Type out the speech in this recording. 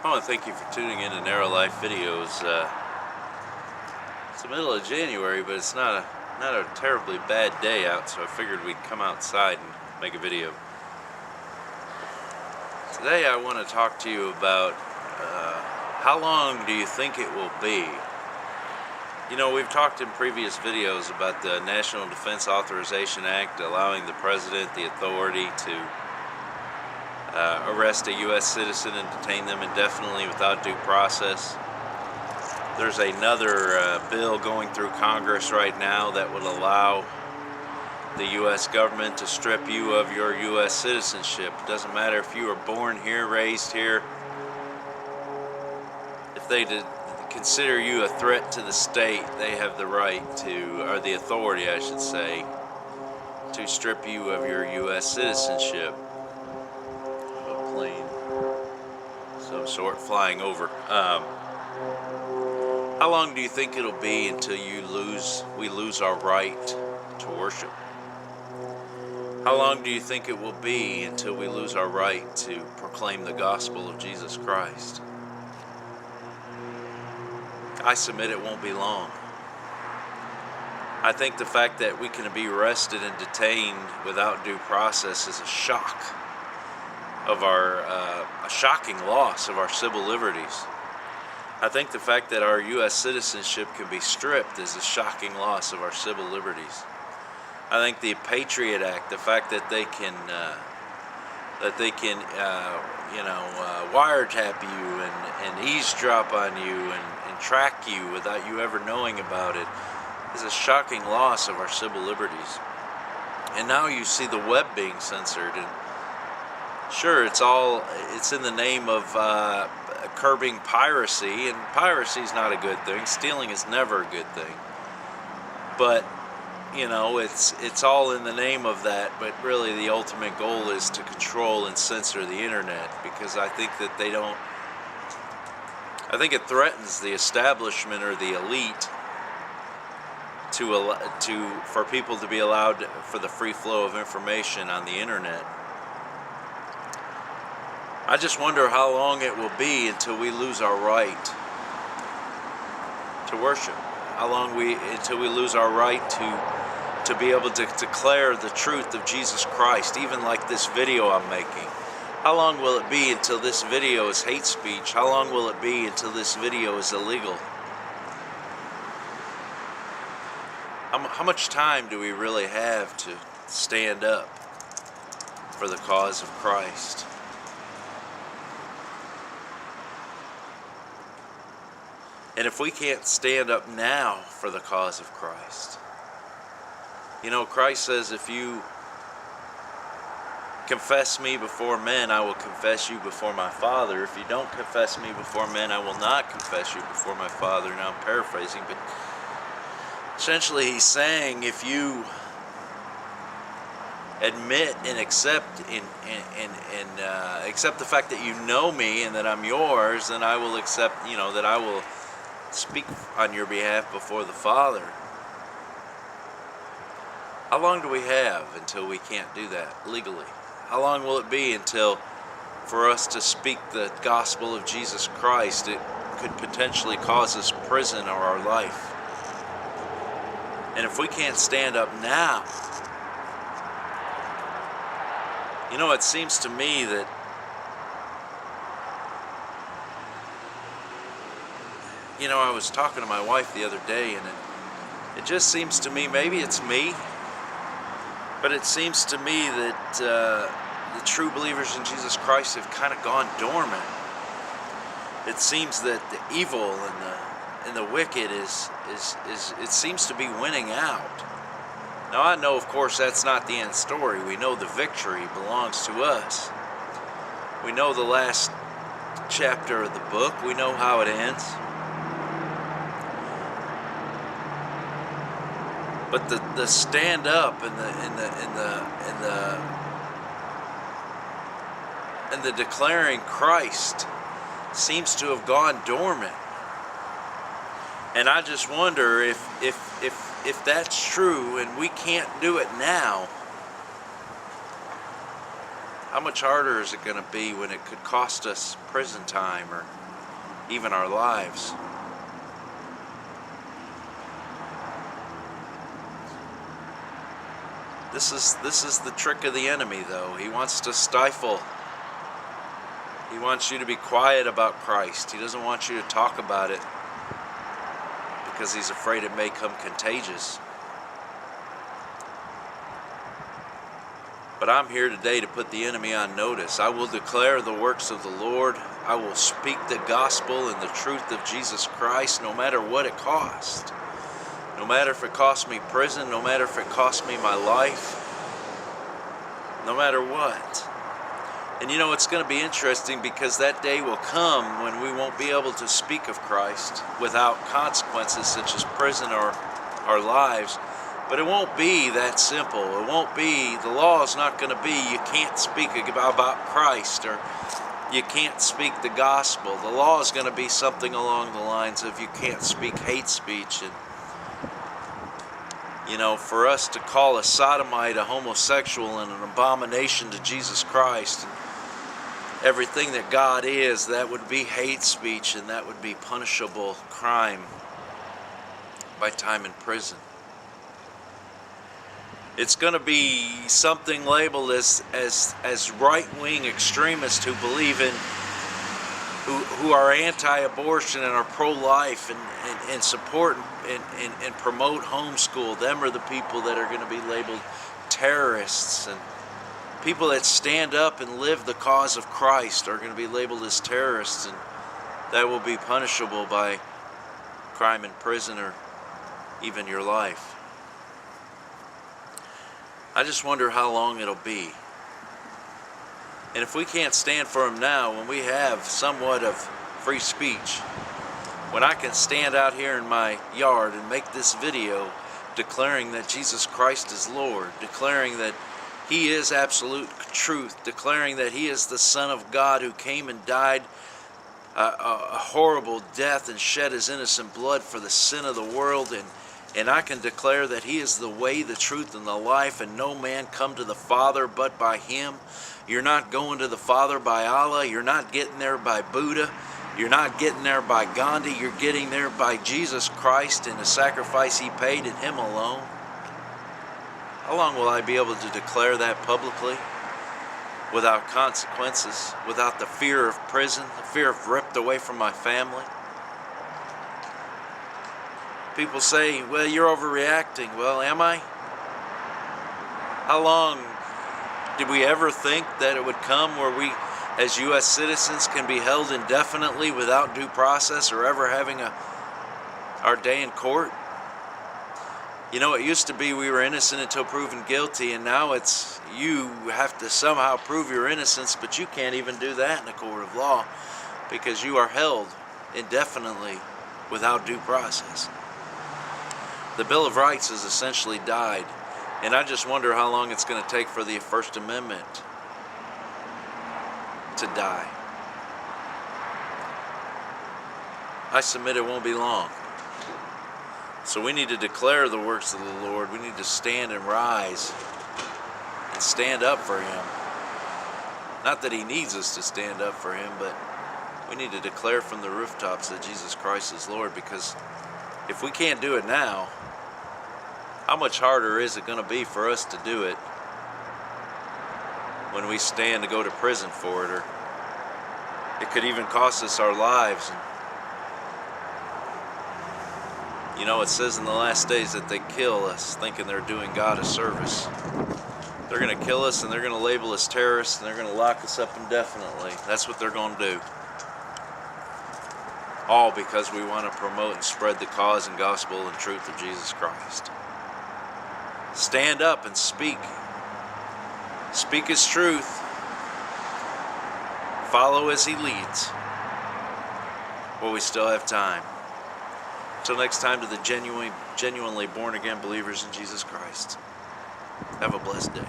I want to thank you for tuning in to Narrow Life Videos. It's the middle of January, but it's not a terribly bad day out, so I figured we'd come outside and make a video. Today I want to talk to you about how long do you think it will be? You know, we've talked in previous videos about the National Defense Authorization Act allowing the President the authority to arrest a U.S. citizen and detain them indefinitely without due process. There's another bill going through Congress right now that would allow the U.S. government to strip you of your U.S. citizenship. It doesn't matter if you were born here, raised here. If they consider you a threat to the state, they have the right to, or the authority, I should say, to strip you of your U.S. citizenship. A plane, some sort, flying over. How long do you think it'll be until we lose our right to worship? How long do you think it will be until we lose our right to proclaim the gospel of Jesus Christ? I submit it won't be long. I think the fact that we can be arrested and detained without due process is a shock of a shocking loss of our civil liberties. I think the fact that our U.S. citizenship can be stripped is a shocking loss of our civil liberties. I think the Patriot Act, the fact that they can wiretap you and eavesdrop on you and track you without you ever knowing about it, is a shocking loss of our civil liberties. And now you see the web being censored, and sure, it's in the name of curbing piracy, and piracy is not a good thing. Stealing is never a good thing. But you know, it's all in the name of that, but really the ultimate goal is to control and censor the internet, because I think that I think it threatens the establishment or the elite for people to be allowed for the free flow of information on the internet. I just wonder how long it will be until we lose our right to worship. Until we lose our right to be able to declare the truth of Jesus Christ, even like this video I'm making. How long will it be until this video is hate speech? How long will it be until this video is illegal? How much time do we really have to stand up for the cause of Christ? And if we can't stand up now for the cause of Christ, you know, Christ says, if you confess me before men, I will confess you before my Father. If you don't confess me before men, I will not confess you before my Father. Now I'm paraphrasing, but essentially he's saying, if you admit and accept accept the fact that you know me and that I'm yours, then I will accept, that I will speak on your behalf before the Father. How long do we have until we can't do that legally? How long will it be until, for us to speak the gospel of Jesus Christ, it could potentially cause us prison or our life? And if we can't stand up now, it seems to me that I was talking to my wife the other day, and it just seems to me, maybe it's me, but it seems to me that the true believers in Jesus Christ have kind of gone dormant. It seems that the evil and the wicked it seems to be winning out. Now I know, of course, that's not the end story. We know the victory belongs to us. We know the last chapter of the book. We know how it ends. But the stand up and the declaring Christ seems to have gone dormant. And I just wonder if that's true and we can't do it now, How much harder is it going to be when it could cost us prison time or even our lives? This is the trick of the enemy, though. He wants to stifle. He wants you to be quiet about Christ. He doesn't want you to talk about it because he's afraid it may come contagious. But I'm here today to put the enemy on notice. I will declare the works of the Lord. I will speak the gospel and the truth of Jesus Christ, no matter what it costs. No matter if it costs me prison, no matter if it costs me my life, no matter what. And you know, it's going to be interesting because that day will come when we won't be able to speak of Christ without consequences such as prison or our lives. But it won't be that simple. It won't be, the law is not going to be you can't speak about Christ or you can't speak the gospel. The law is going to be something along the lines of you can't speak hate speech. And you know, for us to call a sodomite a homosexual and an abomination to Jesus Christ and everything that God is, that would be hate speech, and that would be punishable crime by time in prison. It's going to be something labeled as right-wing extremists who believe in, who are anti-abortion and are pro-life and support and promote homeschool. Them are the people that are going to be labeled terrorists, and people that stand up and live the cause of Christ are going to be labeled as terrorists, and that will be punishable by crime in prison or even your life. I just wonder how long it'll be. And if we can't stand for him now, when we have somewhat of free speech, when I can stand out here in my yard and make this video declaring that Jesus Christ is Lord, declaring that he is absolute truth, declaring that he is the Son of God who came and died a horrible death and shed his innocent blood for the sin of the world, and I can declare that he is the way, the truth, and the life, and no man come to the Father but by him. You're not going to the Father by Allah. You're not getting there by Buddha. You're not getting there by Gandhi. You're getting there by Jesus Christ and the sacrifice he paid in him alone. How long will I be able to declare that publicly without consequences, without the fear of prison, the fear of ripped away from my family? People say, well, you're overreacting. Well, am I? How long did we ever think that it would come where we, as U.S. citizens, can be held indefinitely without due process or ever having our day in court? You know, it used to be we were innocent until proven guilty, and now it's you have to somehow prove your innocence, but you can't even do that in a court of law because you are held indefinitely without due process. The Bill of Rights has essentially died, and I just wonder how long it's going to take for the First Amendment to die. I submit it won't be long. So we need to declare the works of the Lord. We need to stand and rise and stand up for him. Not that he needs us to stand up for him, but we need to declare from the rooftops that Jesus Christ is Lord, because if we can't do it now, how much harder is it going to be for us to do it when we stand to go to prison for it, or it could even cost us our lives? You know, it says in the last days that they kill us thinking they're doing God a service. They're going to kill us, and they're going to label us terrorists, and they're going to lock us up indefinitely. That's what they're going to do. All because we want to promote and spread the cause and gospel and truth of Jesus Christ. Stand up and speak. Speak his truth. Follow as he leads. While we still have time. Until next time, to the genuinely born-again believers in Jesus Christ, have a blessed day.